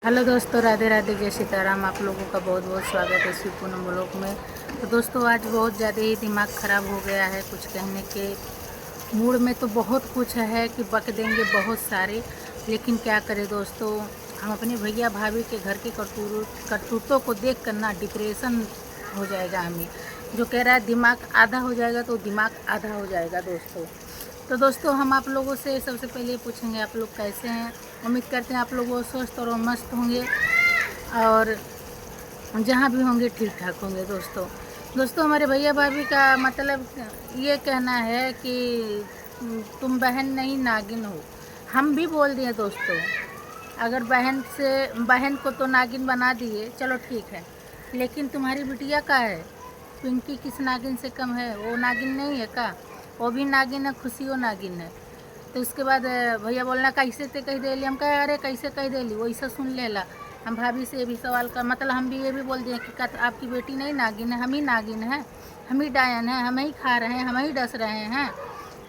Hello दोस्तों, राधे राधे, जय सीताराम। आप लोगों का बहुत बहुत स्वागत है शिव पूनम ब्लॉग में। तो दोस्तों, आज बहुत ज़्यादा ही दिमाग ख़राब हो गया है। कुछ कहने के मूड में तो बहुत कुछ है कि बक देंगे बहुत सारे, लेकिन क्या करें दोस्तों। हम अपने भैया भाभी के घर के करतूतों को देख कर ना डिप्रेशन हो जाएगा हमें। जो कह रहा है दिमाग आधा हो जाएगा, तो दिमाग आधा हो जाएगा दोस्तों। तो दोस्तों, हम आप लोगों से सबसे पहले पूछेंगे आप लोग कैसे हैं। उम्मीद करते हैं आप लोग वो स्वस्थ और मस्त होंगे, और जहाँ भी होंगे ठीक ठाक होंगे दोस्तों। हमारे भैया भाभी का मतलब ये कहना है कि तुम बहन नहीं नागिन हो। हम भी बोल दिए दोस्तों, अगर बहन को तो नागिन बना दिए, चलो ठीक है, लेकिन तुम्हारी बिटिया का है। पिंकी किस नागिन से कम है? वो नागिन नहीं है का? वो भी नागिन है, खुशियों नागिन है। तो उसके बाद भैया बोलना कैसे ते कह देली। हम कहे अरे कैसे कह देली, वैसा सुन लेला। हम भाभी से ये भी सवाल का मतलब हम भी ये भी बोल दिए कि आपकी बेटी नहीं नागिन है, हम ही नागिन है, हम ही डायन है, हम ही खा रहे हैं, हम ही डस रहे हैं।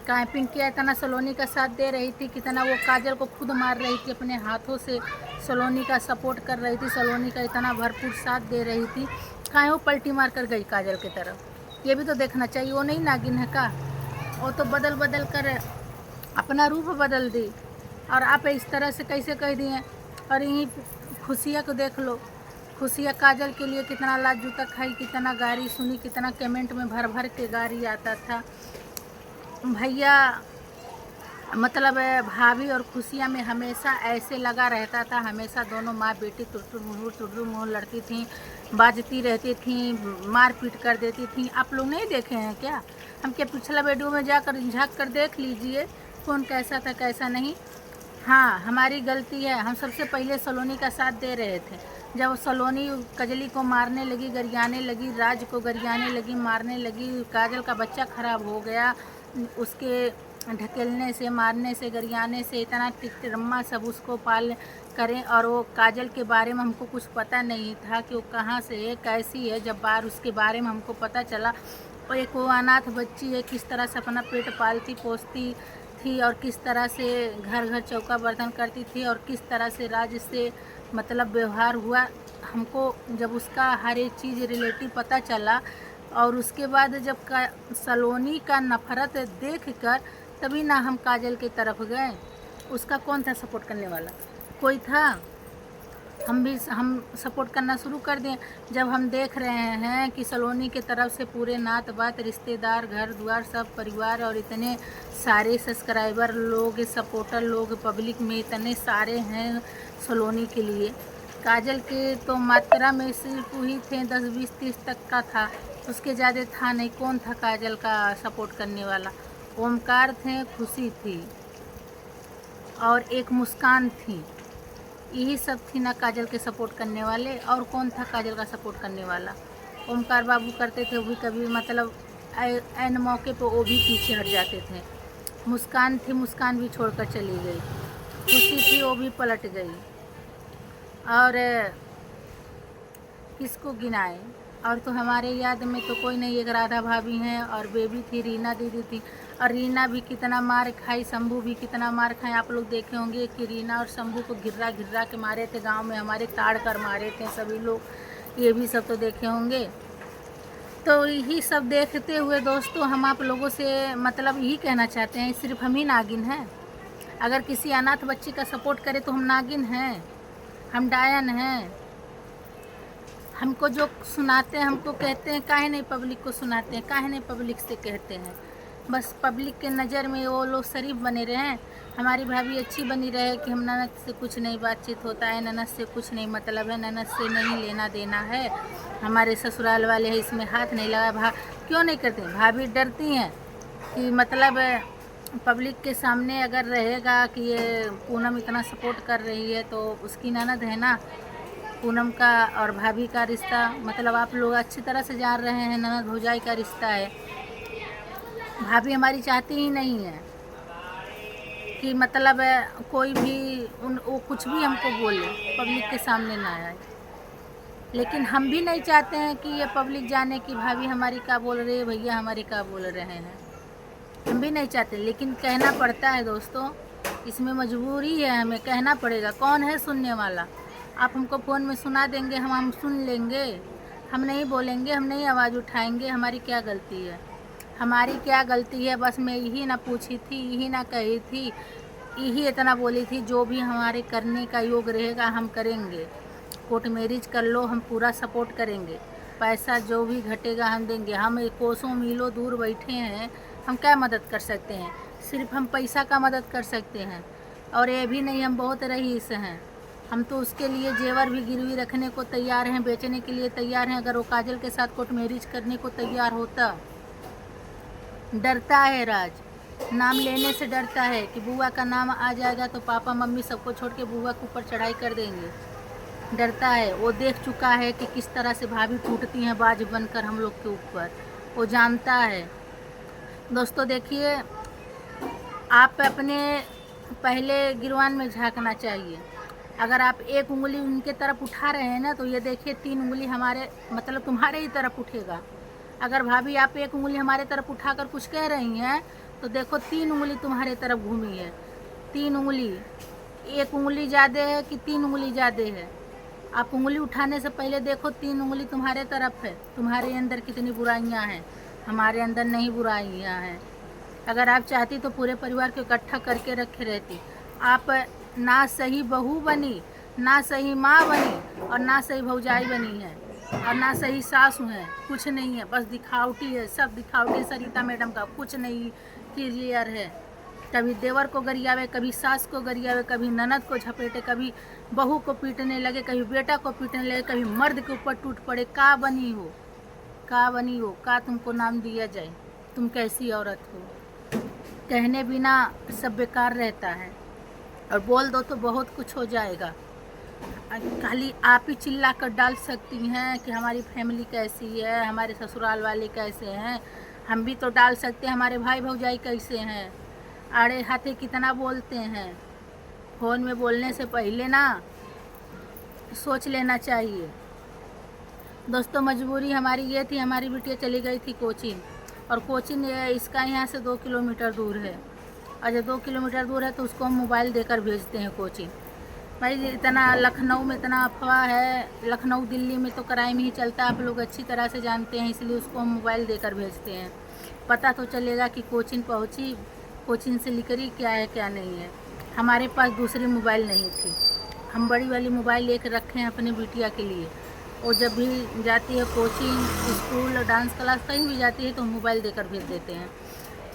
कहाँ पिंकिया इतना सलोनी का साथ दे रही थी, कितना वो काजल को खुद मार रही थी अपने हाथों से, सलोनी का सपोर्ट कर रही थी, सलोनी का इतना भरपूर साथ दे रही थी। कहाँ वो पलटी मार कर गई काजल की तरफ? ये भी तो देखना चाहिए। वो नहीं नागिन है का? वो तो बदल बदल कर अपना रूप बदल दी, और आप इस तरह से कैसे कह दिए। और यहीं खुशिया को देख लो, खुशिया काजल के लिए कितना लात जूता खाई, कितना गारी सुनी, कितना कमेंट में भर भर के गारी आता था। भैया मतलब भाभी और खुशिया में हमेशा ऐसे लगा रहता था, हमेशा दोनों माँ बेटी तुर्रु मुँह लड़ती थी, बाजती रहती थी, मार पीट कर देती थी। आप लोग नहीं देखे हैं क्या? हम क्या पिछला वीडियो में जाकर झाँक कर देख लीजिए कौन कैसा था कैसा नहीं। हाँ, हमारी गलती है, हम सबसे पहले सलोनी का साथ दे रहे थे। जब सलोनी कजली को मारने लगी, गरियाने लगी, राज को गरियाने लगी, मारने लगी, काजल का बच्चा खराब हो गया, उसके ढकेलने से, मारने से, गरियाने से, इतना टिकटम्मा सब उसको पाल करें। और वो काजल के बारे में हमको कुछ पता नहीं था कि वो कहाँ से है, कैसी है। जब उसके बारे में हमको पता चला, और एक वो अनाथ बच्ची है, किस तरह से अपना पेट पालती पोसती थी, और किस तरह से घर घर चौका बर्तन करती थी, और किस तरह से राज से मतलब व्यवहार हुआ। हमको जब उसका हर एक चीज़ रिलेटिव पता चला, और उसके बाद जब सलोनी का नफरत देख कर तभी ना हम काजल की तरफ गए। उसका कौन था सपोर्ट करने वाला? कोई था? हम सपोर्ट करना शुरू कर दें जब हम देख रहे हैं कि सलोनी के तरफ से पूरे नात बात, रिश्तेदार, घर द्वार, सब परिवार, और इतने सारे सब्सक्राइबर लोग, सपोर्टर लोग पब्लिक में इतने सारे हैं सलोनी के लिए। काजल के तो मात्रा में सिर्फ वही थे 10 20 30 तक का था, उसके ज़्यादा था नहीं। कौन था काजल का सपोर्ट करने वाला? ओमकार थे, खुशी थी, और एक मुस्कान थी। यही सब थी ना काजल के सपोर्ट करने वाले। और कौन था काजल का सपोर्ट करने वाला? ओमकार बाबू करते थे, वो भी कभी मतलब ऐन मौके पर वो भी पीछे हट जाते थे। मुस्कान थी, मुस्कान भी छोड़कर चली गई। खुशी थी, वो भी पलट गई। और किसको गिनाए? और तो हमारे याद में तो कोई नहीं। एक राधा भाभी हैं, और बेबी थी, रीना दीदी थी, और रीना भी कितना मार खाई, शंभू भी कितना मार खाए। आप लोग देखे होंगे कि रीना और शंभू को घिर्रा घिर्रा के मारे थे गांव में, हमारे ताड़ कर मारे थे सभी लोग। ये भी सब तो देखे होंगे। तो यही सब देखते हुए दोस्तों, हम आप लोगों से मतलब यही कहना चाहते हैं, सिर्फ हम ही नागिन हैं? अगर किसी अनाथ बच्ची का सपोर्ट करे तो हम नागिन हैं, हम डायन हैं? हमको जो सुनाते हैं, हमको कहते हैं, काहे नहीं पब्लिक को सुनाते हैं, काहे नहीं पब्लिक से कहते हैं? बस पब्लिक के नज़र में वो लोग शरीफ बने रहें, हमारी भाभी अच्छी बनी रहे कि हम ननद से कुछ नहीं बातचीत होता है, ननद से कुछ नहीं मतलब है, ननद से नहीं लेना देना है, हमारे ससुराल वाले हैं इसमें हाथ नहीं लगा। क्यों नहीं करते? भाभी डरती हैं कि मतलब पब्लिक के सामने अगर रहेगा कि ये पूनम इतना सपोर्ट कर रही है, तो उसकी ननद है ना। पूनम का और भाभी का रिश्ता मतलब आप लोग अच्छी तरह से जान रहे हैं, ननद भौजाई का रिश्ता है। भाभी हमारी चाहती ही नहीं है कि मतलब कोई भी वो कुछ भी हमको बोले, पब्लिक के सामने ना आए। लेकिन हम भी नहीं चाहते हैं कि ये पब्लिक जाने कि भाभी हमारी क्या बोल रही है, भैया हमारी क्या बोल रहे हैं। हम भी नहीं चाहते, लेकिन कहना पड़ता है दोस्तों, इसमें मजबूरी है, हमें कहना पड़ेगा। कौन है सुनने वाला? आप हमको फ़ोन में सुना देंगे, हम सुन लेंगे, हम नहीं बोलेंगे, हम नहीं आवाज़ उठाएंगे। हमारी क्या गलती है? हमारी क्या गलती है? बस मैं यही ना पूछी थी, यही ना कही थी, यही इतना बोली थी, जो भी हमारे करने का योग रहेगा हम करेंगे। कोर्ट मैरिज कर लो, हम पूरा सपोर्ट करेंगे। पैसा जो भी घटेगा हम देंगे। हम कोसों मीलों दूर बैठे हैं, हम क्या मदद कर सकते हैं? सिर्फ हम पैसा का मदद कर सकते हैं। और ये भी नहीं, हम बहुत रईस हैं। हम तो उसके लिए जेवर भी गिरवी रखने को तैयार हैं, बेचने के लिए तैयार हैं। अगर वो काजल के साथ कोर्ट मैरिज करने को तैयार होता। डरता है राज, नाम लेने से डरता है कि बुआ का नाम आ जाएगा तो पापा मम्मी सबको छोड़ के बुआ के ऊपर चढ़ाई कर देंगे। डरता है, वो देख चुका है कि किस तरह से भाभी टूटती हैं बाज बनकर हम लोग के ऊपर। वो जानता है। दोस्तों देखिए, आप अपने पहले गिरवान में झांकना चाहिए। अगर आप एक उंगली उनके तरफ उठा रहे हैं ना, तो ये देखिए 3 उंगली हमारे मतलब तुम्हारे ही तरफ उठेगा। अगर भाभी आप एक उंगली हमारे तरफ उठाकर कुछ कह रही हैं, तो देखो 3 उंगली तुम्हारे तरफ घूमी है। 3 उंगली, एक उंगली ज़्यादा है कि 3 उंगली ज़्यादा है? आप उंगली उठाने से पहले देखो 3 उंगली तुम्हारे तरफ है। तुम्हारे अंदर कितनी बुराइयां हैं, हमारे अंदर नहीं बुराइयां हैं। अगर आप चाहती तो पूरे परिवार को इकट्ठा करके रखे रहती। आप ना सही बहू बनी, ना सही माँ बनी, और ना सही भौजाई बनी है, और ना सही सासू है। कुछ नहीं है, बस दिखावटी है, सब दिखावटी। सरिता मैडम का कुछ नहीं क्लियर है। कभी देवर को गरियावे, कभी सास को गरियावे, कभी ननद को झपेटे, कभी बहू को पीटने लगे, कभी बेटा को पीटने लगे, कभी मर्द के ऊपर टूट पड़े। का बनी हो, का बनी हो, का तुमको नाम दिया जाए? तुम कैसी औरत हो? कहने बिना सब बेकार रहता है, और बोल दो तो बहुत कुछ हो जाएगा। खाली आप ही चिल्ला कर डाल सकती हैं कि हमारी फैमिली कैसी है, हमारे ससुराल वाले कैसे हैं। हम भी तो डाल सकते हैं हमारे भाई भौजाई कैसे हैं। आड़े हाथे कितना बोलते हैं। फ़ोन में बोलने से पहले ना सोच लेना चाहिए। दोस्तों मजबूरी हमारी ये थी, हमारी बिटिया चली गई थी कोचिंग, और कोचिंग इसका यहाँ से 2 किलोमीटर दूर है। और जब 2 किलोमीटर दूर है तो उसको हम मोबाइल देकर भेजते हैं कोचिंग। भाई इतना लखनऊ में इतना अफवाह है, लखनऊ दिल्ली में तो क्राइम ही चलता है, आप लोग अच्छी तरह से जानते हैं, इसलिए उसको हम मोबाइल देकर भेजते हैं। पता तो चलेगा कि कोचिंग पहुंची, कोचिंग से निकली, क्या है क्या नहीं है। हमारे पास दूसरी मोबाइल नहीं थी, हम बड़ी वाली मोबाइल लेकर रखे हैं अपनी बिटिया के लिए। और जब भी जाती है कोचिंग, स्कूल, डांस क्लास, कहीं भी जाती है तो हम मोबाइल देकर भेज देते हैं।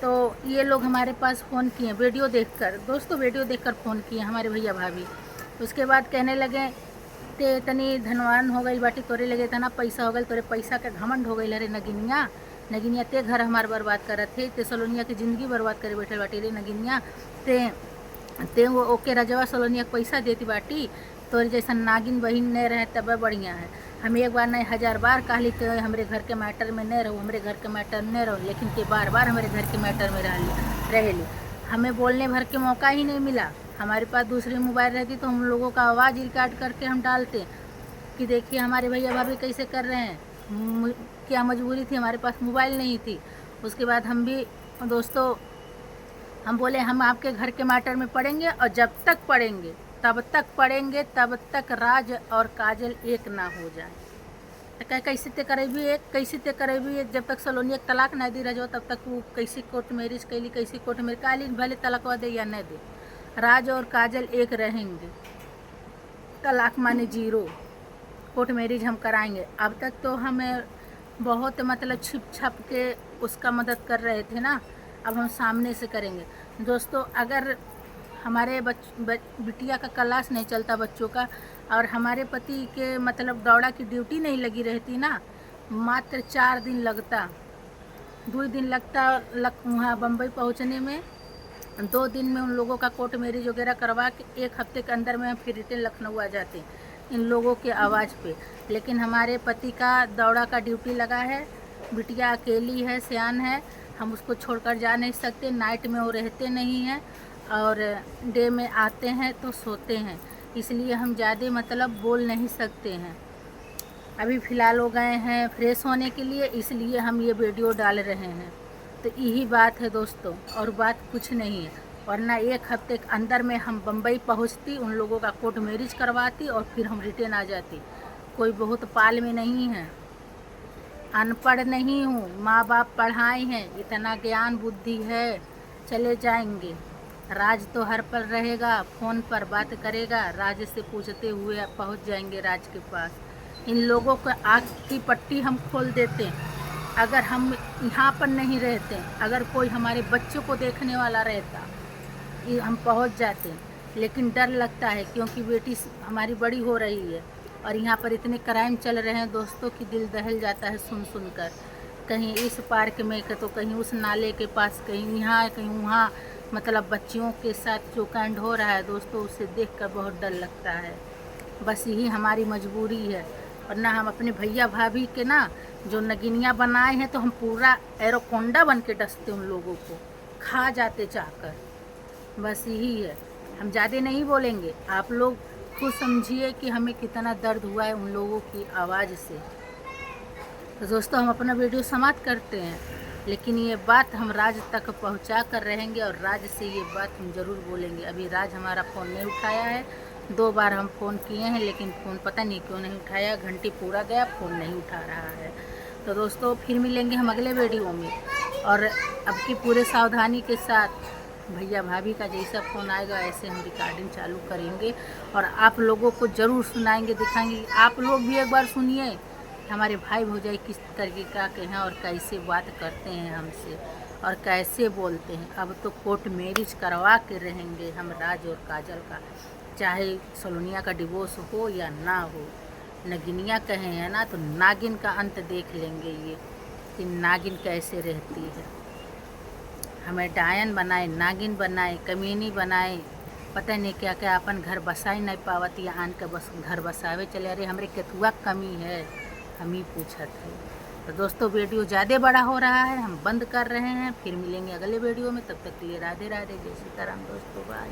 तो ये लोग हमारे पास फ़ोन किए वीडियो देखकर, दोस्तों वीडियो देखकर फ़ोन किए हमारे भैया भाभी। उसके बाद कहने लगे ते इतनी धनवान हो गई बाटी, तोरे लगे इतना पैसा हो गई, तोरे पैसा का घमंड हो गई। अरे नगिनिया, नगिनिया ते घर हमारे बर्बाद कर थे, ते सलोनिया की ज़िंदगी बर्बाद करे बैठे बाटी। रे नगिनिया, ते वो ओके रजवा सलोनिया को पैसा देती बाटी, तोरे जैसा नागिन बहन नहीं रहे तब बढ़िया है। हम एक बार नहीं 1000 बार कहली तो हमारे घर के मैटर में नहीं रहो, हमारे घर के मैटर में नहीं रहो, लेकिन ते बार बार हमारे घर के मैटर में रह ली। हमें बोलने भर के मौका ही नहीं मिला। हमारे पास दूसरी मोबाइल रहती तो हम लोगों का आवाज़ रिकॉर्ड करके हम डालते कि देखिए हमारे भैया भाभी कैसे कर रहे हैं। क्या मजबूरी थी, हमारे पास मोबाइल नहीं थी। उसके बाद हम भी दोस्तों हम बोले हम आपके घर के मैटर में पढ़ेंगे, और जब तक पढ़ेंगे तब तक पढ़ेंगे, तब तक राज और काजल एक ना हो जाए। तो कैसे ते करेबी एक, कैसे ते करेबी एक, जब तक सलोनी एक तलाक नहीं दी रहो तब तक वो कैसी कोर्ट मैरिज कैली, कैसी कोर्ट मैरिज काली, भले तलाकवा दे या न दे, राज और काजल एक रहेंगे। तलाक माने 0, कोर्ट मैरिज हम कराएंगे। अब तक तो हमें बहुत मतलब छिप छप के उसका मदद कर रहे थे ना, अब हम सामने से करेंगे। दोस्तों अगर हमारे बिटिया का क्लास नहीं चलता बच्चों का, और हमारे पति के मतलब दौड़ा की ड्यूटी नहीं लगी रहती ना, मात्र 4 दिन लगता, 2 दिन लगता वहाँ बम्बई पहुँचने में, 2 दिन में उन लोगों का कोर्ट मैरिज वगैरह करवा के 1 हफ्ते के अंदर में हम फिर रिटर्न लखनऊ आ जाते इन लोगों के आवाज़ पे। लेकिन हमारे पति का दौड़ा का ड्यूटी लगा है, बिटिया अकेली है, सियान है, हम उसको छोड़कर जा नहीं सकते। नाइट में वो रहते नहीं हैं और डे में आते हैं तो सोते हैं, इसलिए हम ज़्यादा मतलब बोल नहीं सकते हैं। अभी फ़िलहाल हो गए हैं फ्रेश होने के लिए, इसलिए हम ये वीडियो डाल रहे हैं। तो यही बात है दोस्तों, और बात कुछ नहीं है। वरना 1 हफ्ते के अंदर में हम बम्बई पहुंचती, उन लोगों का कोर्ट मैरिज करवाती और फिर हम रिटर्न आ जाती। कोई बहुत पाल में नहीं है, अनपढ़ नहीं हूँ, माँ बाप पढ़ाए हैं, इतना ज्ञान बुद्धि है, चले जाएंगे। राज तो हर पल रहेगा, फ़ोन पर बात करेगा, राज से पूछते हुए पहुँच जाएंगे राज के पास। इन लोगों को आँख की पट्टी हम खोल देते अगर हम यहाँ पर नहीं रहते। अगर कोई हमारे बच्चों को देखने वाला रहता, हम पहुँच जाते, लेकिन डर लगता है क्योंकि बेटी हमारी बड़ी हो रही है और यहाँ पर इतने क्राइम चल रहे हैं दोस्तों कि दिल दहल जाता है सुन कर। कहीं इस पार्क में तो कहीं उस नाले के पास, कहीं यहाँ कहीं वहाँ, मतलब बच्चियों के साथ जो कांड हो रहा है दोस्तों, उसे देखकर बहुत डर लगता है। बस यही हमारी मजबूरी है, वरना हम अपने भैया भाभी के ना जो नगिनिया बनाए हैं तो हम पूरा एरोकोंडा बन के डसते, उन लोगों को खा जाते चाहकर। बस यही है, हम ज़्यादा नहीं बोलेंगे, आप लोग खुद समझिए कि हमें कितना दर्द हुआ है उन लोगों की आवाज़ से। तो दोस्तों हम अपना वीडियो समाप्त करते हैं, लेकिन ये बात हम राज तक पहुंचा कर रहेंगे और राज से ये बात हम ज़रूर बोलेंगे। अभी राज हमारा फ़ोन नहीं उठाया है, 2 बार हम फ़ोन किए हैं लेकिन फ़ोन पता नहीं क्यों नहीं उठाया, घंटी पूरा गया, फ़ोन नहीं उठा रहा है। तो दोस्तों फिर मिलेंगे हम अगले वीडियो में, और अब की पूरे सावधानी के साथ भैया भाभी का जैसा फ़ोन आएगा ऐसे हम रिकॉर्डिंग चालू करेंगे और आप लोगों को ज़रूर सुनाएंगे, दिखाएंगे। आप लोग भी एक बार सुनिए हमारे भाई भौजाई किस तरीक़ा के हैं और कैसे बात करते हैं हमसे और कैसे बोलते हैं। अब तो कोर्ट मैरिज करवा के रहेंगे हम राज और काजल का, चाहे सोलोनिया का डिवोर्स हो या ना हो। नगिनिया कहे हैं ना, तो नागिन का अंत देख लेंगे ये कि नागिन कैसे रहती है। हमें डायन बनाए, नागिन बनाए, कमीनी बनाए, पता नहीं क्या क्या, अपन घर बसाए नहीं पावत, या आन के बस घर बसावे चले। अरे हमरे केतुआ कमी है, हम ही पूछत है। तो दोस्तों वीडियो ज़्यादा बड़ा हो रहा है, हम बंद कर रहे हैं, फिर मिलेंगे अगले वीडियो में। तब तक के लिए राधे राधे, जय सीताराम दोस्तों, बाय।